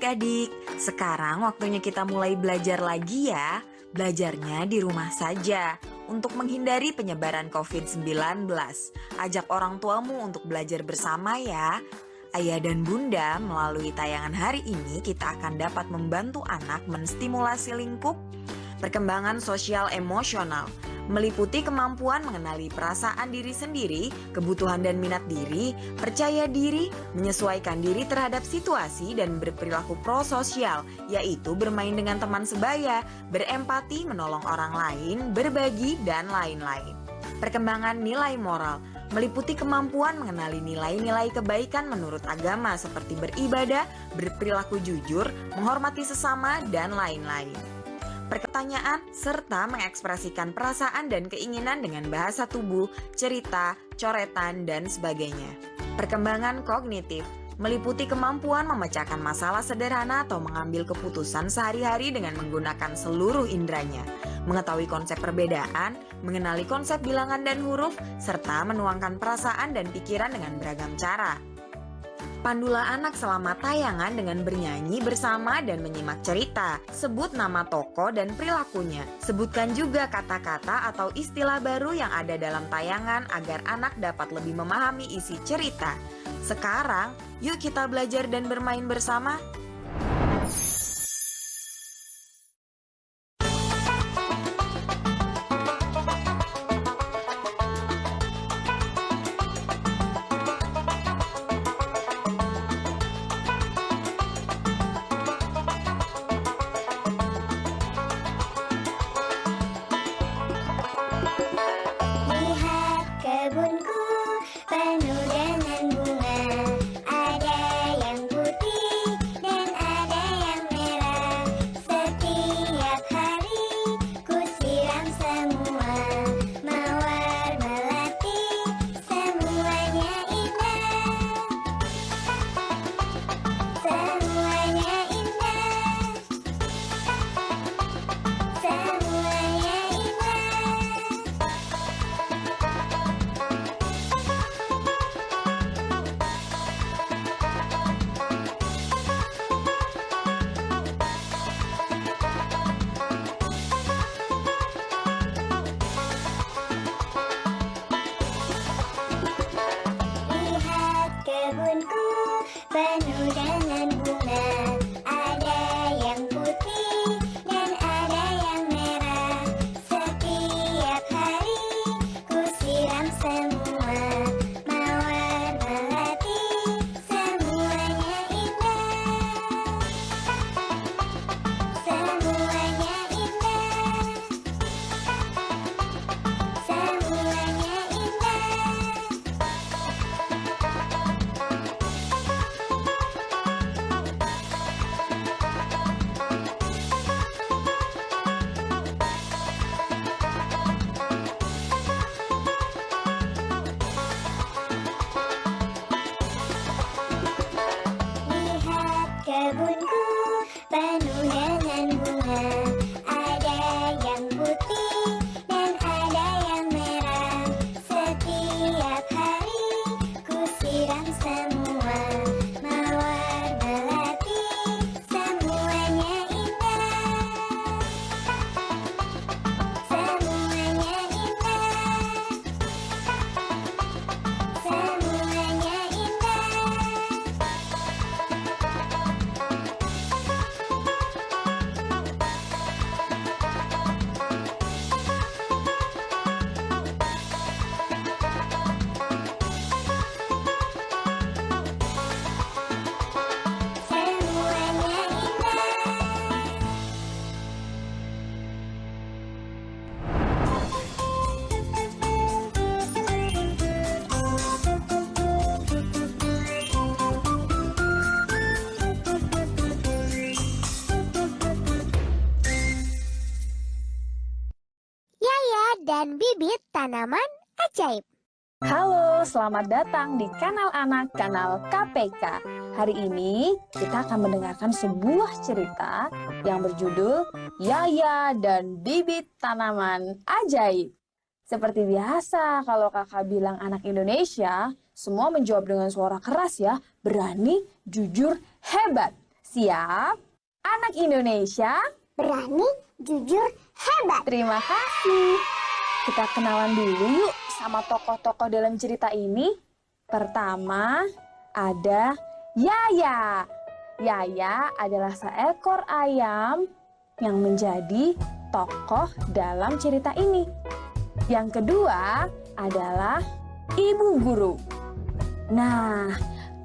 adik-adik, sekarang waktunya kita mulai belajar lagi ya. Belajarnya di rumah saja untuk menghindari penyebaran COVID-19. Ajak orang tuamu untuk belajar bersama ya. Ayah dan bunda, melalui tayangan hari ini kita akan dapat membantu anak menstimulasi lingkup perkembangan sosial emosional, meliputi kemampuan mengenali perasaan diri sendiri, kebutuhan dan minat diri, percaya diri, menyesuaikan diri terhadap situasi dan berperilaku prososial, yaitu bermain dengan teman sebaya, berempati, menolong orang lain, berbagi, dan lain-lain. Perkembangan nilai moral, meliputi kemampuan mengenali nilai-nilai kebaikan menurut agama seperti beribadah, berperilaku jujur, menghormati sesama, dan lain-lain. Pertanyaan, serta mengekspresikan perasaan dan keinginan dengan bahasa tubuh, cerita, coretan, dan sebagainya. Perkembangan kognitif, meliputi kemampuan memecahkan masalah sederhana atau mengambil keputusan sehari-hari dengan menggunakan seluruh inderanya, mengetahui konsep perbedaan, mengenali konsep bilangan dan huruf, serta menuangkan perasaan dan pikiran dengan beragam cara. Pandulah anak selama tayangan dengan bernyanyi bersama dan menyimak cerita. Sebut nama tokoh dan perilakunya. Sebutkan juga kata-kata atau istilah baru yang ada dalam tayangan agar anak dapat lebih memahami isi cerita. Sekarang, yuk kita belajar dan bermain bersama. Lihat kebunku penuh dengan bunga, ada yang putih dan ada yang merah. Setiap hari ku siram semua, mawar melati semuanya indah. Semuanya indah. Semuanya indah. Lihat kebunku penuh dengan bunga, ada yang putih dan ada yang merah. Setiap hari ku siram semua, mawar melati semuanya indah. Semuanya indah. Semuanya indah. Lihat kebunku penuh dengan bunga, ada yang putih dan ada yang merah. Setiap hari ku siram semua, mawar melati semuanya indah. Semuanya indah. Semuanya indah. Semuanya indah. Yaya dan bibit tanaman ajaib. Halo, selamat datang di kanal anak, kanal KPK. Hari ini kita akan mendengarkan sebuah cerita yang berjudul Yaya dan Bibit Tanaman Ajaib. Seperti biasa, kalau kakak bilang anak Indonesia, semua menjawab dengan suara keras ya, berani, jujur, hebat. Siap? Anak Indonesia, Berani, jujur, hebat. terima kasih. Kita kenalan dulu yuk sama tokoh-tokoh dalam cerita ini. Pertama, ada Yaya. Yaya adalah seekor ayam yang menjadi tokoh dalam cerita ini. Yang kedua adalah Ibu Guru. Nah,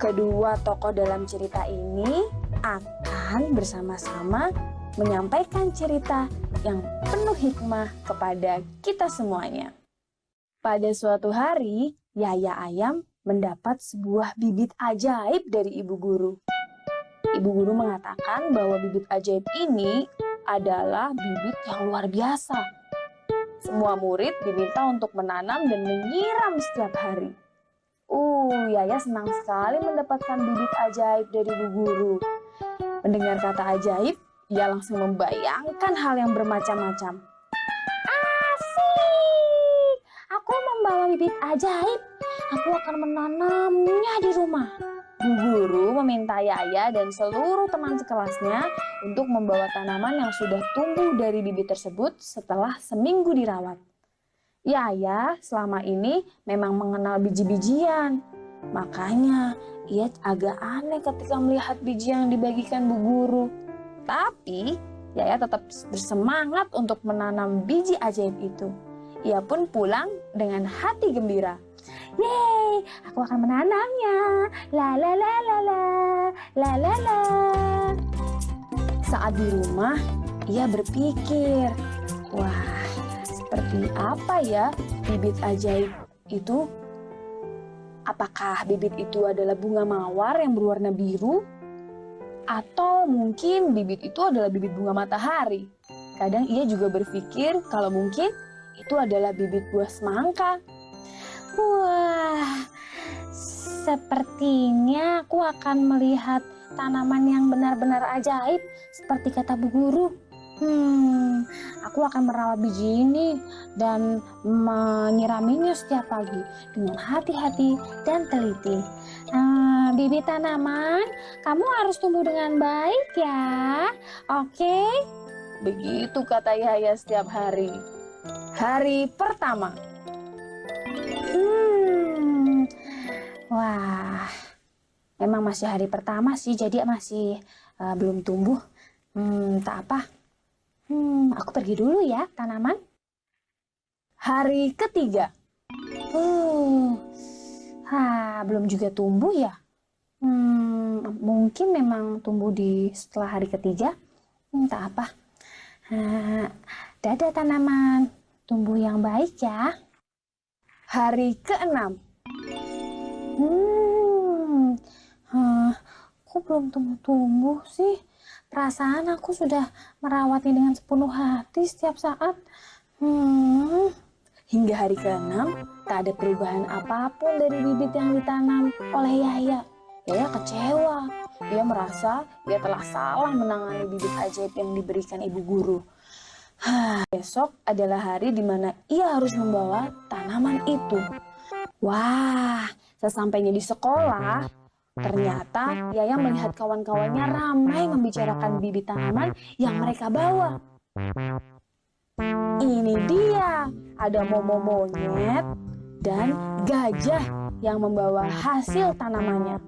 kedua tokoh dalam cerita ini akan bersama-sama menyampaikan cerita yang penuh hikmah kepada kita semuanya. Pada suatu hari, Yaya Ayam mendapat sebuah bibit ajaib dari Ibu Guru. Ibu Guru mengatakan bahwa bibit ajaib ini adalah bibit yang luar biasa. Semua murid diminta untuk menanam dan menyiram setiap hari. Yaya senang sekali mendapatkan bibit ajaib dari Ibu Guru. Mendengar kata ajaib, ia langsung membayangkan hal yang bermacam-macam. Asik! Aku membawa bibit ajaib. Aku akan menanamnya di rumah. Bu Guru meminta Yaya dan seluruh teman sekelasnya untuk membawa tanaman yang sudah tumbuh dari bibit tersebut setelah seminggu dirawat. Yaya selama ini memang mengenal biji-bijian. Makanya ia agak aneh ketika melihat biji yang dibagikan Bu Guru. Tapi Yaya tetap bersemangat untuk menanam biji ajaib itu. Ia pun pulang dengan hati gembira. Yeay, aku akan menanamnya. La la la la la, la la la. Saat di rumah, ia berpikir, wah, seperti apa ya bibit ajaib itu? Apakah bibit itu adalah bunga mawar yang berwarna biru? Atau mungkin bibit itu adalah bibit bunga matahari. Kadang ia juga berpikir kalau mungkin itu adalah bibit buah semangka. Wah, sepertinya aku akan melihat tanaman yang benar-benar ajaib seperti kata Bu Guru. Aku akan merawat biji ini dan menyiraminya setiap pagi dengan hati-hati dan teliti. Bibit tanaman, kamu harus tumbuh dengan baik ya. Oke? Begitu kata Yaya setiap hari. Hari pertama. Wah, memang masih hari pertama sih, jadi masih belum tumbuh. Tak apa. Aku pergi dulu ya, tanaman. Hari ketiga. Belum juga tumbuh ya. Mungkin memang tumbuh di setelah hari ketiga. Tak apa. Dadah tanaman, tumbuh yang baik ya. Hari keenam. Kok belum tumbuh-tumbuh sih? Perasaan aku sudah merawatnya dengan sepenuh hati setiap saat. Hingga hari ke-6, tak ada perubahan apapun dari bibit yang ditanam oleh Yaya. Yaya kecewa. Ia merasa ia telah salah menangani bibit ajaib yang diberikan Ibu Guru. Besok adalah hari di mana ia harus membawa tanaman itu. Wah, sesampainya di sekolah, ternyata Yaya melihat kawan-kawannya ramai membicarakan bibit tanaman yang mereka bawa. Ini dia, ada Momo monyet dan gajah yang membawa hasil tanamannya.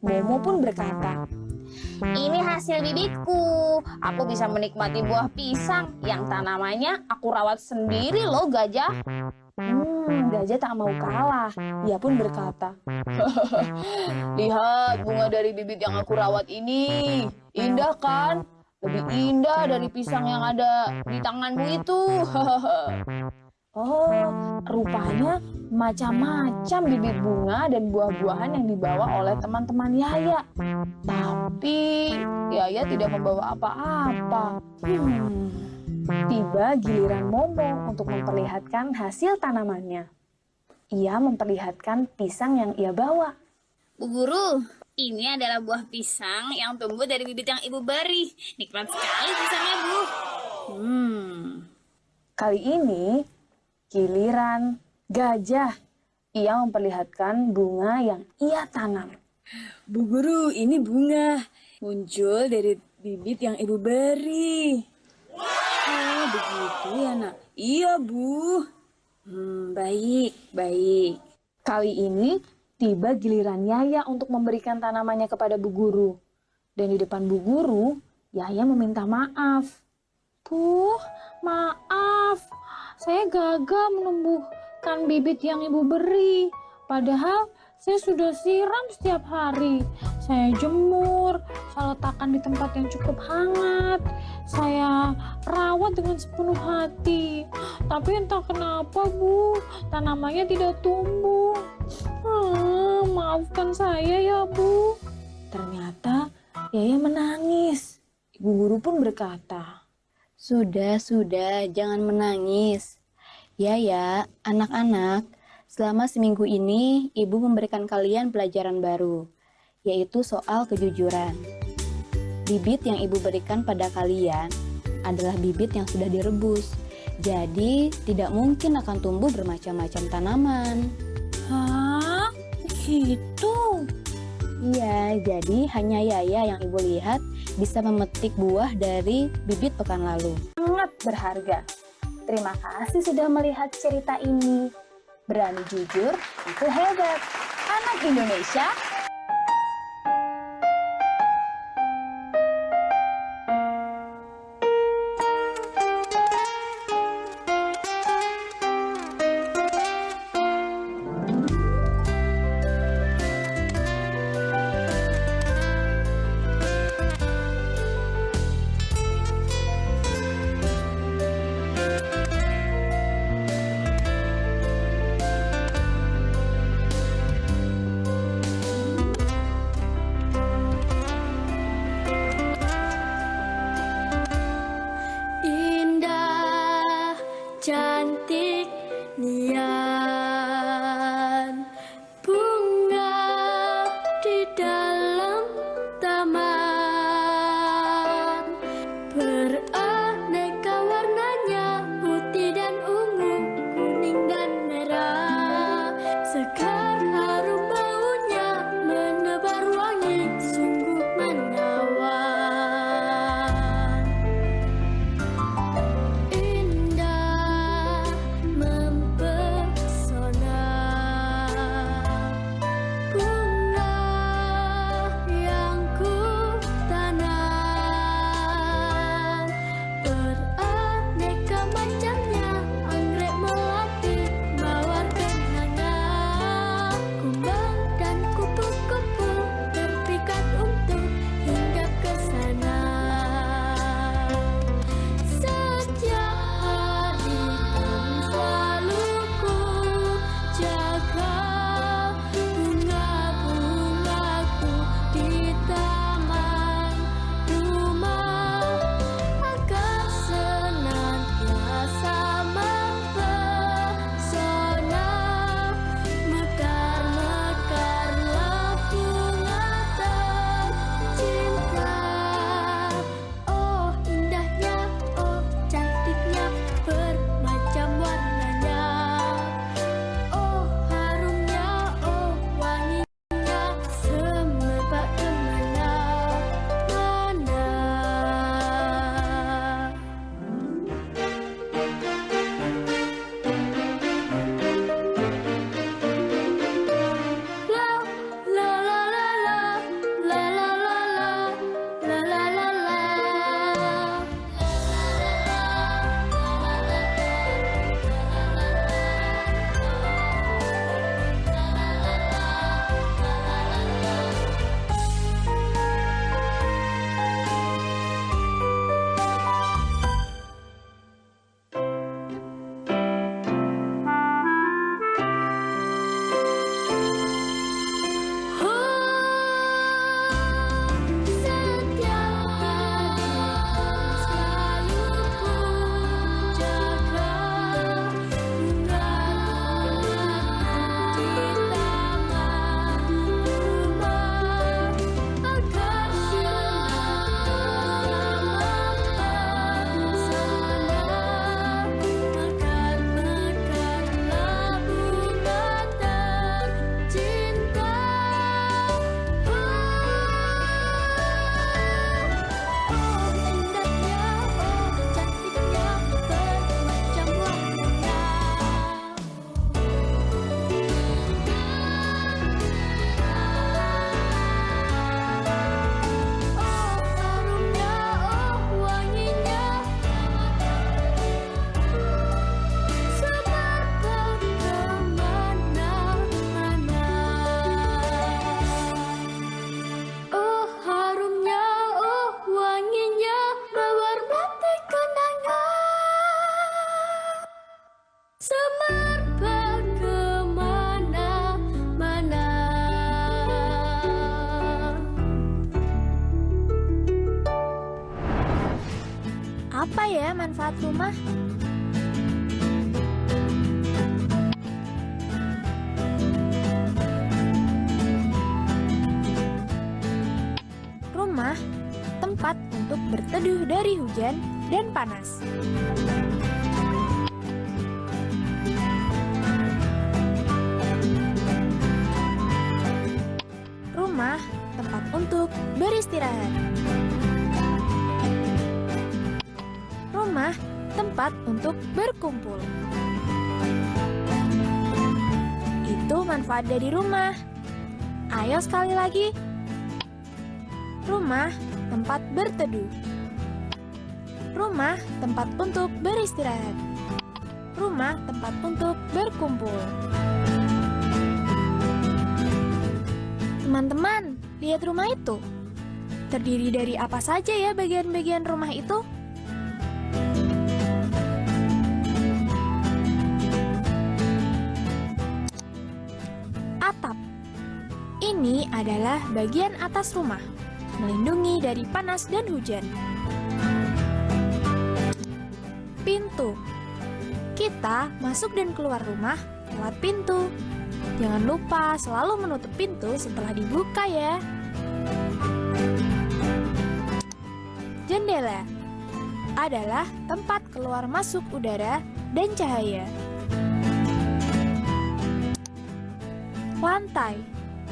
Momo pun berkata, "Ini hasil bibitku. Aku bisa menikmati buah pisang yang tanamannya aku rawat sendiri loh, gajah." Gajah tak mau kalah. Ia pun berkata, "Lihat bunga dari bibit yang aku rawat ini. Indah kan? Lebih indah dari pisang yang ada di tanganmu itu." Rupanya macam-macam bibit bunga dan buah-buahan yang dibawa oleh teman-teman Yaya. Tapi Yaya tidak membawa apa-apa. Tiba giliran Momo untuk memperlihatkan hasil tanamannya. Ia memperlihatkan pisang yang ia bawa. Bu Guru, ini adalah buah pisang yang tumbuh dari bibit yang Ibu beri. Nikmat sekali pisangnya, Bu. Kali ini giliran gajah. Ia memperlihatkan bunga yang ia tanam. Bu Guru, ini bunga. muncul dari bibit yang ibu beri. Oh, begitu ya, Nak? Iya, Bu. Baik, baik. Kali ini tiba giliran Yaya untuk memberikan tanamannya kepada Bu Guru. Dan di depan Bu Guru, Yaya meminta maaf. Bu, maaf. Saya gagal menumbuhkan bibit yang ibu beri. Padahal saya sudah siram setiap hari. Saya jemur, saya letakkan di tempat yang cukup hangat. Saya rawat dengan sepenuh hati. Tapi entah kenapa, Bu, tanamannya tidak tumbuh. Maafkan saya ya, Bu. Ternyata Yaya menangis. Ibu guru pun berkata, Sudah, jangan menangis. Ya, anak-anak, selama seminggu ini Ibu memberikan kalian pelajaran baru, yaitu soal kejujuran. Bibit yang Ibu berikan pada kalian adalah bibit yang sudah direbus, jadi tidak mungkin akan tumbuh bermacam-macam tanaman. hah? Gitu? Iya, jadi hanya Yaya yang Ibu lihat bisa memetik buah dari bibit pekan lalu. Sangat berharga. Terima kasih sudah melihat cerita ini. Berani jujur, itu hebat. Anak Indonesia, Apa ya manfaat rumah? Rumah, tempat untuk berteduh dari hujan dan panas. Rumah, tempat untuk beristirahat. Rumah, tempat untuk berkumpul. Itu manfaat dari rumah. Ayo sekali lagi. Rumah, tempat berteduh. Rumah, tempat untuk beristirahat. Rumah, tempat untuk berkumpul. Teman-teman, lihat rumah itu. Terdiri dari apa saja ya bagian-bagian rumah itu? Atap. Ini adalah bagian atas rumah, melindungi dari panas dan hujan. Pintu. Kita masuk dan keluar rumah lewat pintu. Jangan lupa selalu menutup pintu setelah dibuka ya. Jendela adalah tempat keluar masuk udara dan cahaya. Lantai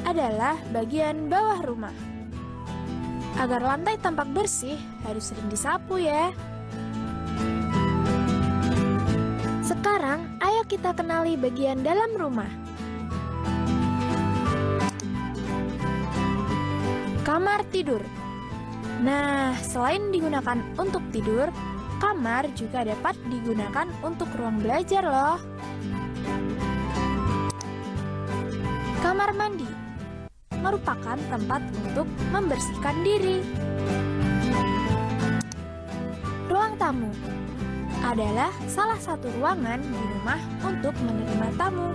adalah bagian bawah rumah. Agar lantai tampak bersih, harus sering disapu ya. Sekarang, ayo kita kenali bagian dalam rumah. Kamar tidur. Nah, selain digunakan untuk tidur, kamar juga dapat digunakan untuk ruang belajar loh. Kamar mandi merupakan tempat untuk membersihkan diri. Ruang tamu adalah salah satu ruangan di rumah untuk menerima tamu.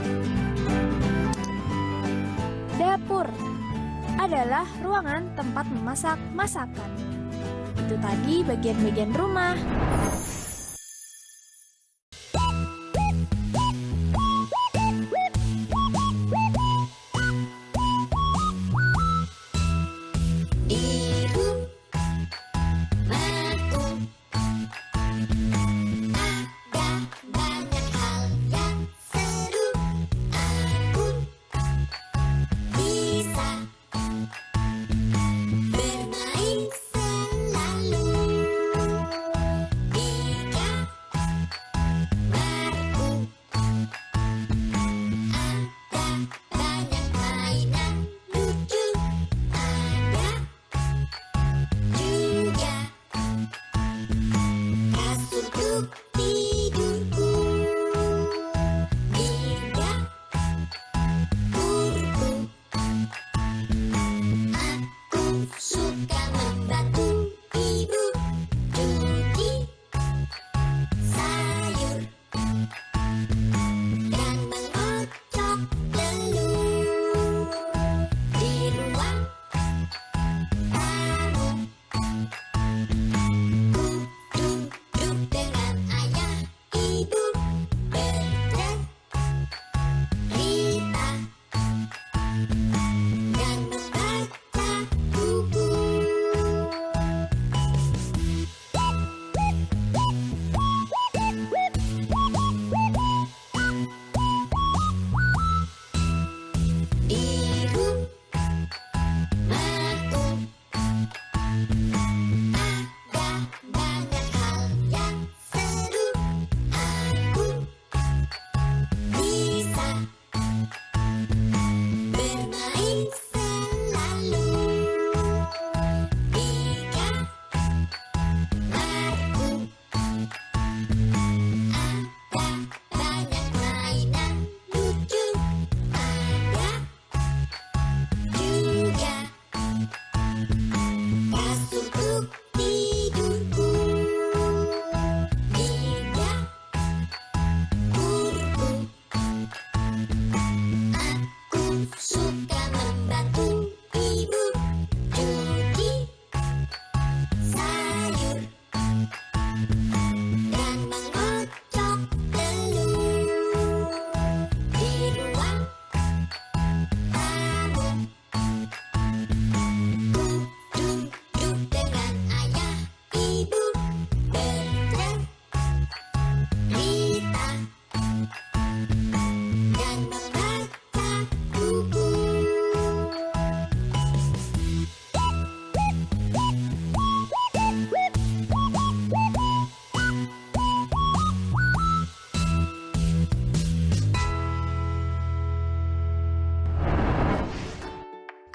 Dapur adalah ruangan tempat memasak masakan. Itu tadi bagian-bagian rumah.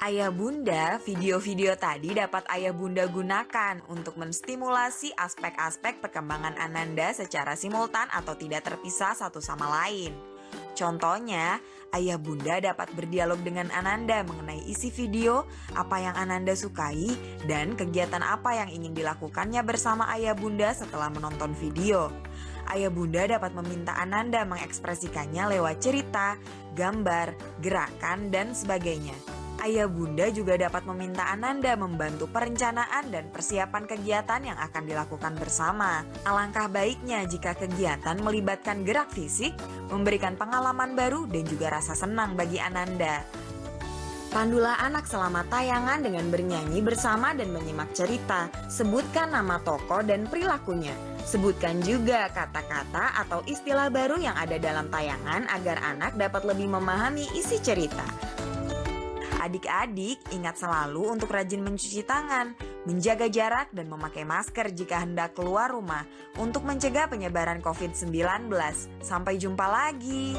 Ayah bunda, video-video tadi dapat ayah bunda gunakan untuk menstimulasi aspek-aspek perkembangan Ananda secara simultan atau tidak terpisah satu sama lain. Contohnya, ayah bunda dapat berdialog dengan Ananda mengenai isi video, apa yang Ananda sukai, dan kegiatan apa yang ingin dilakukannya bersama ayah bunda setelah menonton video. Ayah bunda dapat meminta Ananda mengekspresikannya lewat cerita, gambar, gerakan, dan sebagainya. Ayah bunda juga dapat meminta Ananda membantu perencanaan dan persiapan kegiatan yang akan dilakukan bersama. Alangkah baiknya jika kegiatan melibatkan gerak fisik, memberikan pengalaman baru dan juga rasa senang bagi Ananda. Pandulah anak selama tayangan dengan bernyanyi bersama dan menyimak cerita. Sebutkan nama tokoh dan perilakunya. Sebutkan juga kata-kata atau istilah baru yang ada dalam tayangan agar anak dapat lebih memahami isi cerita. Adik-adik, ingat selalu untuk rajin mencuci tangan, menjaga jarak, dan memakai masker jika hendak keluar rumah untuk mencegah penyebaran COVID-19. Sampai jumpa lagi.